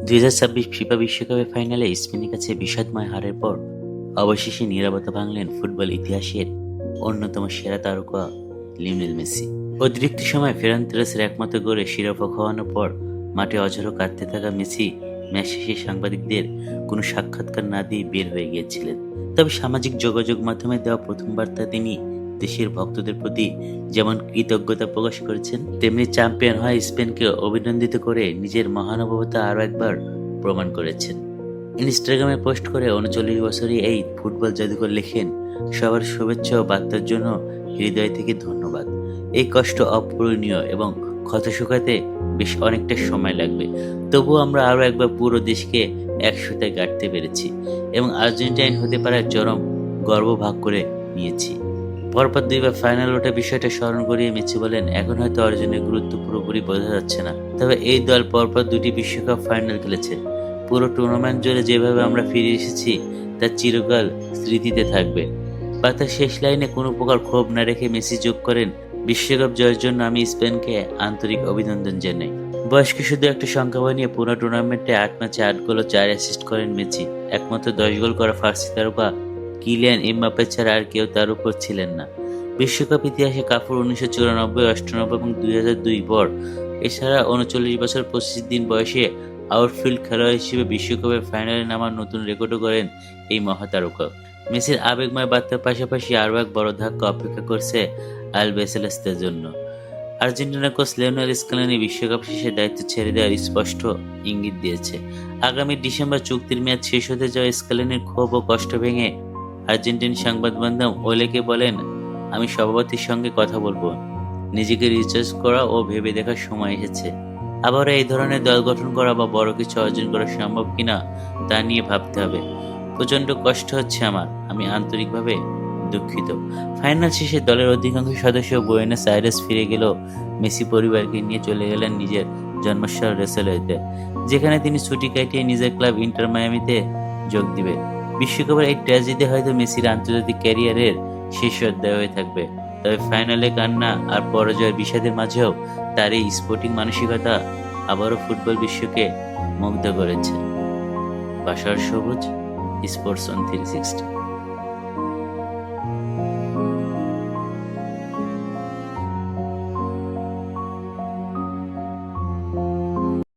২০২৬ FIFA বিশ্বকাপের ফাইনালে স্পেনের কাছে বিষাদময় হারের পর অবশেষে নীরবতা ভাঙলেন ফুটবল ইতিহাসের অন্যতম সেরা তারকা লিওনেল মেসি। অতিরিক্ত সময় ফেরান তোরেসের একমাত্র গোলে শিরোপা খাওয়ানোর পর মাঠে অঝোর কাঁদতে থাকা মেসি ম্যাচ শেষে সাংবাদিকদের কোনো সাক্ষাৎকার না দিয়ে বের হয়ে গিয়েছিলেন। তবে সামাজিক যোগাযোগ মাধ্যমে দেওয়া প্রথম বার্তা তিনি দেশের ভক্তদের প্রতি যেমন কৃতজ্ঞতা প্রকাশ করেছেন, তেমনি চ্যাম্পিয়ন হয় স্পেনকে অভিনন্দিত করে নিজের মহানুভবতা আরও একবার প্রমাণ করেছেন। ইনস্টাগ্রামে পোস্ট করে ৩৯ বছরই এই ফুটবল জাদুকর লেখেন, সবার শুভেচ্ছা ও বার্তার জন্য হৃদয় থেকে ধন্যবাদ। এই কষ্ট অপূরণীয় এবং ক্ষত শুকাতে বেশ অনেকটা সময় লাগবে, তবুও আমরা আরও একবার পুরো দেশকে একসাথে গাঁথতে পেরেছি এবং আর্জেন্টাইন হতে পারার চরম গর্ব ভাগ করে নিয়েছি। পরপর দুইবার ফাইনাল ওঠা বিষয়টা স্মরণ করিয়ে মেসি বলেন, এখন হয়তো অর্জনের গুরুত্ব পুরোপুরি বোঝা যাচ্ছে না, তবে এই দল পরপর দুটি বিশ্বকাপ ফাইনাল খেলেছে। পুরো টুর্নামেন্ট জুড়ে যেভাবে আমরা ফিরে এসেছি তা চিরকাল স্মৃতিতে থাকবে। বার্তার শেষ লাইনে কোনো প্রকার ক্ষোভ না রেখে মেসি যোগ করেন, বিশ্বকাপ জয়ের জন্য আমি স্পেনকে আন্তরিক অভিনন্দন জানাই। বয়সকে শুধু একটা সংখ্যা বানিয়ে পুরো টুর্নামেন্টে ৮ ম্যাচে ৮ গোল ও ৪ অ্যাসিস্ট করেন মেসি। একমাত্র ১০ গোল করা ফার্সি তারকা কিলিয়ান এমবাপ্পে ছাড়া আর কেউ তার উপর ছিলেন না। বিশ্বকাপ ইতিহাসে কাপুর ১৯৯৪, ৯৮ এবং ২০০২ পর এছাড়া ৩৯ বছর ২৫ দিন বয়সে আউটফিল্ড খেলোয়াড় হিসেবে বিশ্বকাপের ফাইনালে নামার নতুন রেকর্ডও করেন এই মহাতারকা। মেসির আবেগময় বার্তার পাশাপাশি আরও এক বড় ধাক্কা অপেক্ষা করছে আলবিসেলেস্তের জন্য। আর্জেন্টিনা কোচ লিওনেল স্কেলানি বিশ্বকাপ শেষে দায়িত্ব ছেড়ে দেওয়ার স্পষ্ট ইঙ্গিত দিয়েছে। আগামী ডিসেম্বর চুক্তির মেয়াদ শেষ হতে যাওয়া স্কেলানির ক্ষোভ ও কষ্ট ভেঙে আর্জেন্টিন সংবাদ মাধ্যম ওলেকে বলেন, আমি সভাপতির সঙ্গে কথা বলবো। নিজেকে রিচার্জ করা ও ভেবে দেখার সময় এসেছে। আবারও এই ধরনের দল গঠন করা বা বড় কিছু অর্জন করা সম্ভব কিনা তা নিয়ে ভাবতে হবে। প্রচন্ড কষ্ট হচ্ছে আমার, আমি আন্তরিকভাবে দুঃখিত। ফাইনাল শেষে দলের অধিকাংশ সদস্য বুয়েনোস আইরেস ফিরে গেলেও মেসি পরিবারকে নিয়ে চলে গেলেন নিজের জন্মশহর রেসালোতে, যেখানে তিনি ছুটি কাটিয়ে নিজের ক্লাব ইন্টার মায়ামিতে যোগ দিবে। বিশ্বকাপের এই ট্র্যাজেডি হয়তো মেসির আন্তর্জাতিক ক্যারিয়ারের শেষ অধ্যায় হয়ে থাকবে, তবে ফাইনালে কান্না আর পরাজয়ের বিষাদের মাঝেও তার এই স্পোর্টিং মানসিকতা আবারও ফুটবল বিশ্বকে মুগ্ধ করেছে। বাশার সবুজ, স্পোর্টস অন 360।